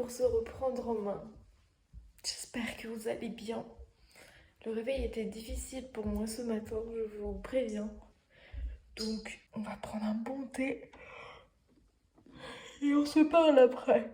pour se reprendre en main. J'espère que vous allez bien. Le réveil était difficile pour moi ce matin, je vous préviens. Donc, on va prendre un bon thé et on se parle après.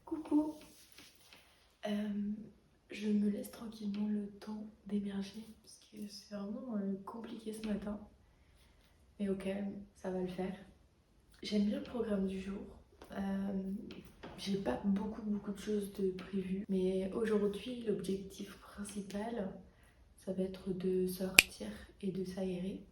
Coucou. Je me laisse tranquillement le temps d'émerger parce que c'est vraiment compliqué ce matin. Mais ok, ça va le faire. J'aime bien le programme du jour. J'ai pas beaucoup de choses de prévues. Mais aujourd'hui, l'objectif principal, ça va être de sortir et de s'aérer.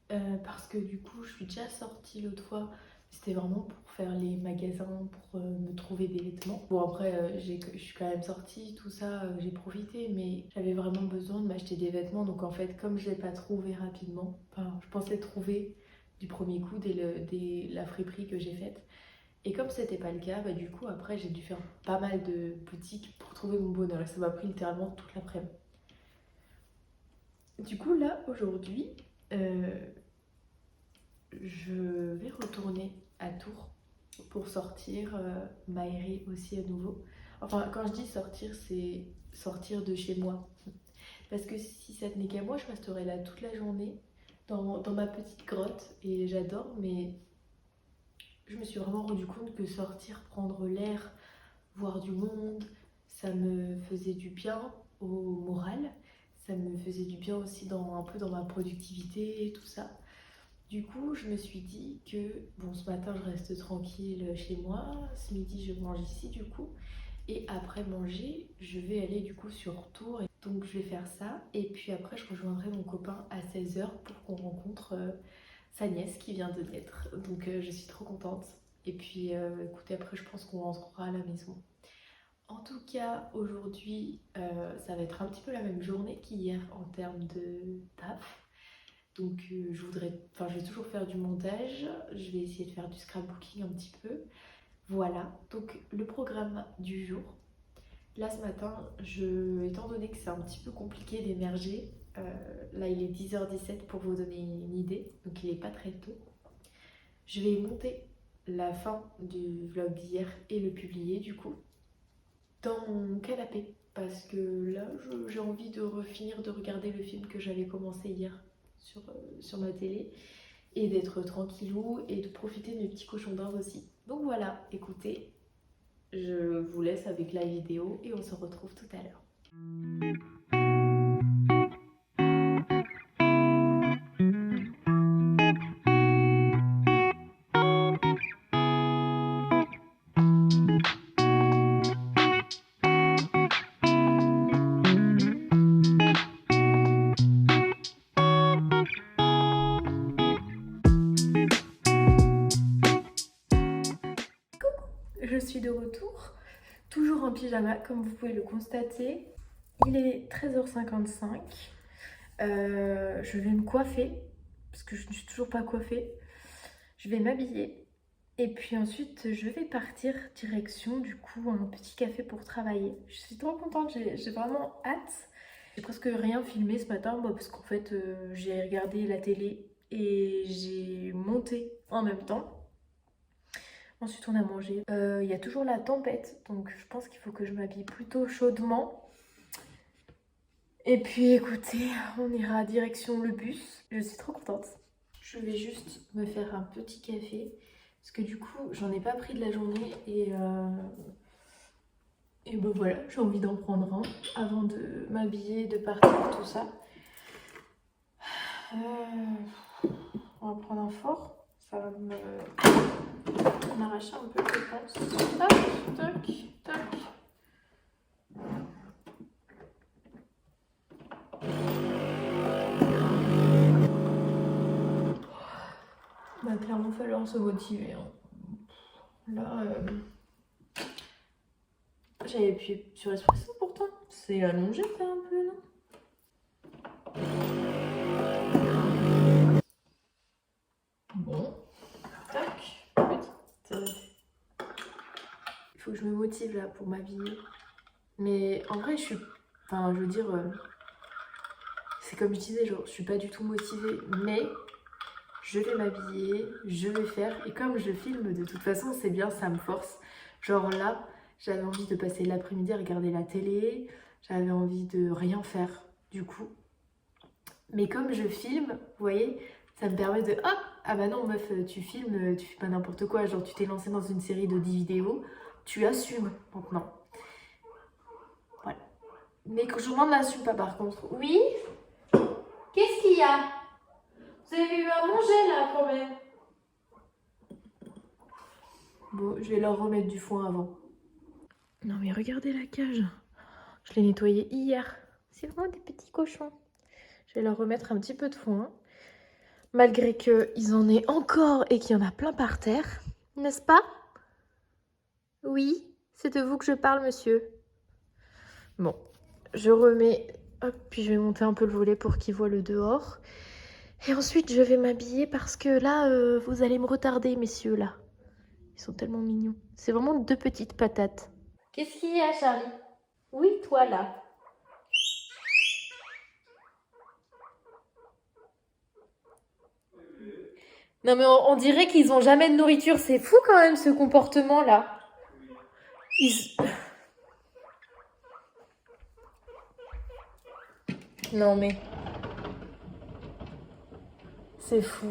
Parce que du coup, je suis déjà sortie l'autre fois. C'était vraiment pour faire les magasins, pour me trouver des vêtements. Bon après, je suis quand même sortie, tout ça, j'ai profité, mais j'avais vraiment besoin de m'acheter des vêtements. Donc en fait, comme je l'ai pas trouvé rapidement, enfin je pensais trouver du premier coup dès la friperie que j'ai faite. Et comme c'était pas le cas, bah du coup après j'ai dû faire pas mal de boutiques pour trouver mon bonheur. Et ça m'a pris littéralement toute l'après-midi. Du coup là, aujourd'hui, je vais retourner à Tours pour sortir, m'aérer aussi à nouveau. Enfin, quand je dis sortir, c'est sortir de chez moi. Parce que si ça tenait qu'à moi, je resterais là toute la journée dans ma petite grotte et j'adore, mais je me suis vraiment rendu compte que sortir, prendre l'air, voir du monde, ça me faisait du bien au moral, ça me faisait du bien aussi un peu dans ma productivité et tout ça. Du coup, je me suis dit que, bon, ce matin, je reste tranquille chez moi. Ce midi, je mange ici, du coup. Et après manger, je vais aller, du coup, sur Tours. Donc, je vais faire ça. Et puis après, je rejoindrai mon copain à 16 h pour qu'on rencontre sa nièce qui vient de naître. Donc, je suis trop contente. Et puis, écoutez, après, je pense qu'on rentrera à la maison. En tout cas, aujourd'hui, ça va être un petit peu la même journée qu'hier en termes de taf. Donc je vais toujours faire du montage, je vais essayer de faire du scrapbooking un petit peu. Voilà, donc le programme du jour. Là ce matin, étant donné que c'est un petit peu compliqué d'émerger, là il est 10h17 pour vous donner une idée, donc il n'est pas très tôt. Je vais monter la fin du vlog d'hier et le publier du coup dans mon canapé. Parce que là, j'ai envie de refinir de regarder le film que j'avais commencé hier sur ma télé et d'être tranquillou et de profiter de mes petits cochons d'Inde aussi. Donc voilà, écoutez, je vous laisse avec la vidéo et on se retrouve tout à l'heure. Je suis de retour, toujours en pyjama comme vous pouvez le constater. Il est 13h55. Je vais me coiffer parce que je ne suis toujours pas coiffée. Je vais m'habiller et puis ensuite je vais partir direction du coup un petit café pour travailler. Je suis trop contente, j'ai vraiment hâte. J'ai presque rien filmé ce matin parce qu'en fait j'ai regardé la télé et j'ai monté en même temps. Ensuite on a mangé. Il y a toujours la tempête donc je pense qu'il faut que je m'habille plutôt chaudement. Et puis écoutez, on ira direction le bus. Je suis trop contente. Je vais juste me faire un petit café Parce que du coup, j'en ai pas pris de la journée et ben voilà, j'ai envie d'en prendre un avant de m'habiller, de partir, tout ça. On va prendre un fort. Ça va m'arracher un peu, je pense. Hop, toc, toc. Va clairement falloir se motiver. Hein. Là, j'avais appuyé sur l'espresso pourtant. C'est allongé ça un peu, non? Bon, tac, petite. Il faut que je me motive là pour m'habiller. Mais en vrai, je veux dire, c'est comme je disais, genre, je suis pas du tout motivée, mais je vais m'habiller, je vais faire. Et comme je filme, de toute façon, c'est bien, ça me force. Genre là, j'avais envie de passer l'après-midi à regarder la télé, j'avais envie de rien faire, du coup. Mais comme je filme, vous voyez, ça me permet de hop, ah bah non meuf, tu filmes, tu fais pas n'importe quoi, genre tu t'es lancé dans une série de 10 vidéos, tu assumes maintenant. Voilà. Mais que je m'en assume pas par contre. Oui? Qu'est-ce qu'il y a? Vous avez eu à manger là quand même. Bon, je vais leur remettre du foin avant. Non mais regardez la cage. Je l'ai nettoyée hier. C'est vraiment des petits cochons. Je vais leur remettre un petit peu de foin. Malgré qu'ils en aient encore et qu'il y en a plein par terre. N'est-ce pas? Oui, c'est de vous que je parle, monsieur. Bon, je remets... Hop, puis je vais monter un peu le volet pour qu'ils voient le dehors. Et ensuite, je vais m'habiller parce que là, vous allez me retarder, messieurs, là. Ils sont tellement mignons. C'est vraiment deux petites patates. Qu'est-ce qu'il y a, Charlie? Oui, toi, là. Non, mais on dirait qu'ils ont jamais de nourriture. C'est fou quand même, ce comportement-là. Ils... Non, mais... C'est fou.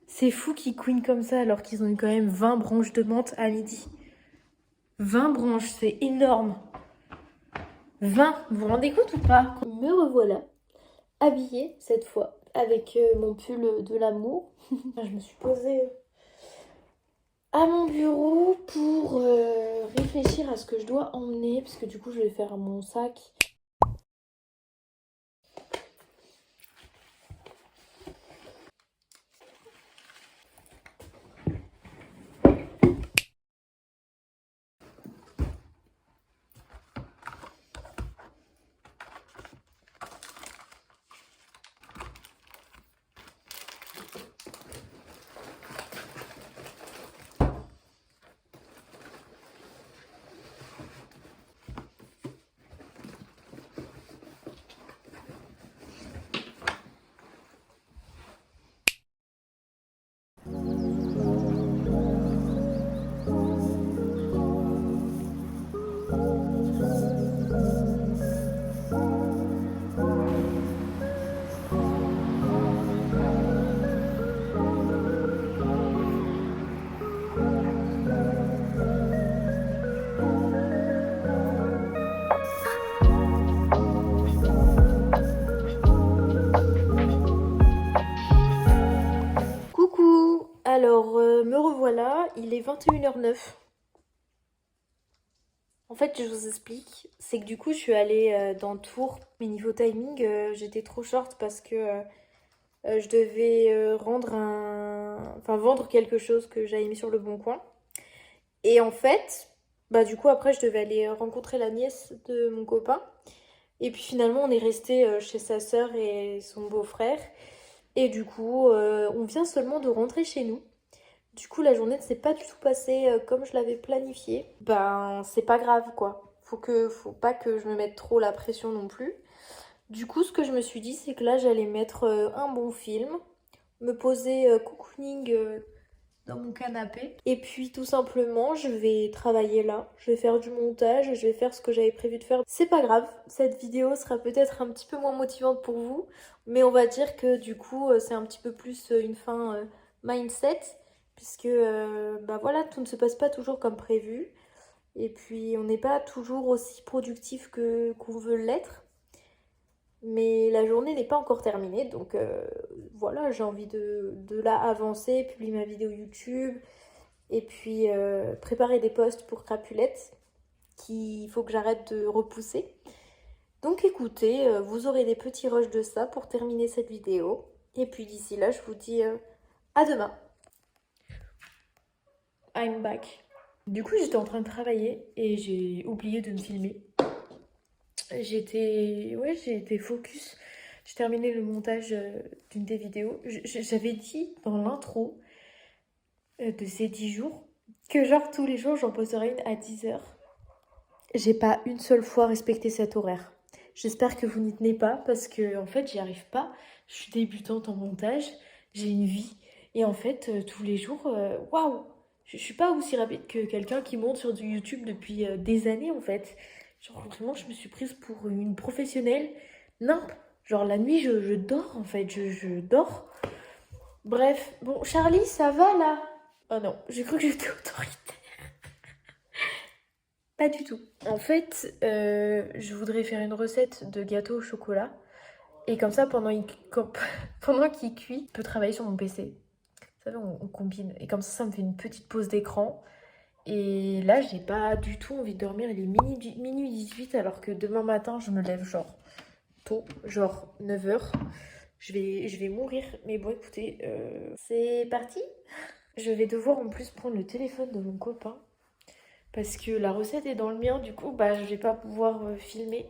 C'est fou qu'ils couinent comme ça alors qu'ils ont eu quand même 20 branches de menthe à midi. 20 branches, c'est énorme. 20, vous vous rendez compte ou pas? Me revoilà, habillée cette fois, avec mon pull de l'amour. Je me suis posée à mon bureau pour réfléchir à ce que je dois emmener, parce que du coup je vais faire mon sac. Coucou, alors me revoilà, il est 21h09. En fait, je vous explique, c'est que du coup, je suis allée dans Tours, mais niveau timing, j'étais trop short parce que je devais vendre quelque chose que j'avais mis sur le bon coin. Et en fait, bah du coup, après, je devais aller rencontrer la nièce de mon copain. Et puis finalement, on est resté chez sa sœur et son beau-frère. Et du coup, on vient seulement de rentrer chez nous. Du coup, la journée ne s'est pas du tout passée comme je l'avais planifié. Ben, c'est pas grave, quoi. Faut pas que je me mette trop la pression non plus. Du coup, ce que je me suis dit, c'est que là, j'allais mettre un bon film, me poser cocooning dans mon canapé. Et puis, tout simplement, je vais travailler là. Je vais faire du montage, je vais faire ce que j'avais prévu de faire. C'est pas grave, cette vidéo sera peut-être un petit peu moins motivante pour vous, mais on va dire que du coup, c'est un petit peu plus une fin mindset. puisque bah voilà, tout ne se passe pas toujours comme prévu. Et puis on n'est pas toujours aussi productif qu'on veut l'être. Mais la journée n'est pas encore terminée, donc voilà, j'ai envie de là avancer, publier ma vidéo YouTube, et puis préparer des posts pour Crapulette, qu'il faut que j'arrête de repousser. Donc écoutez, vous aurez des petits rushs de ça pour terminer cette vidéo. Et puis d'ici là, je vous dis à demain. I'm back. Du coup, j'étais en train de travailler et j'ai oublié de me filmer. J'ai été focus. J'ai terminé le montage d'une des vidéos. J'avais dit dans l'intro de ces 10 jours que genre tous les jours j'en posterai une à 10h. J'ai pas une seule fois respecté cet horaire. J'espère que vous n'y tenez pas parce que en fait j'y arrive pas. Je suis débutante en montage, j'ai une vie et en fait tous les jours, waouh, je suis pas aussi rapide que quelqu'un qui monte sur du YouTube depuis des années en fait. Genre vraiment je me suis prise pour une professionnelle. Non, genre la nuit je dors en fait, je dors. Bref, bon Charlie ça va là? Oh non, j'ai cru que j'étais autoritaire. Pas du tout. En fait, je voudrais faire une recette de gâteau au chocolat. Et comme ça, pendant qu'il cuit, je peux travailler sur mon PC. Vous savez, on combine. Et comme ça me fait une petite pause d'écran. Et là, j'ai pas du tout envie de dormir. Il est minuit 18, alors que demain matin, je me lève genre tôt, genre 9h. Je vais mourir. Mais bon, écoutez, c'est parti. Je vais devoir en plus prendre le téléphone de mon copain. Parce que la recette est dans le mien, du coup, bah, je vais pas pouvoir filmer.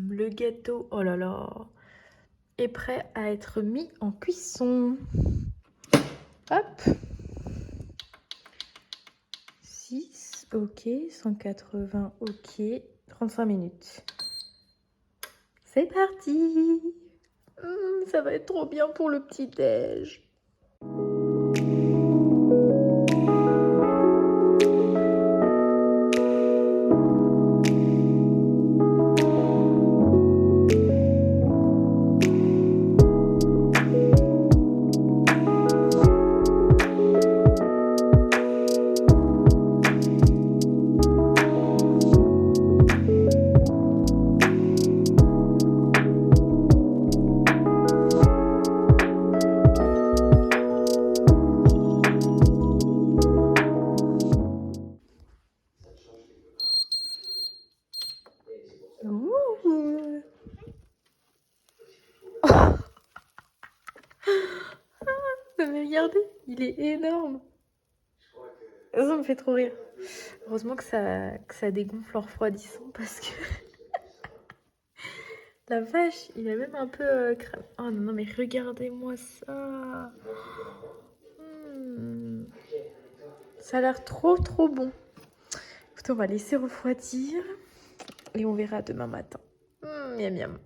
Le gâteau, oh là là, est prêt à être mis en cuisson. Hop. 6, ok. 180, ok. 35 minutes. C'est parti. Ça va être trop bien pour le petit-déj. Mais regardez, il est énorme. Ça me fait trop rire. Heureusement que ça dégonfle en refroidissant parce que la vache, il est même un peu crème. Oh non, non, mais regardez-moi ça. Ça a l'air trop trop bon. Écoutez, on va laisser refroidir et on verra demain matin. Miam miam.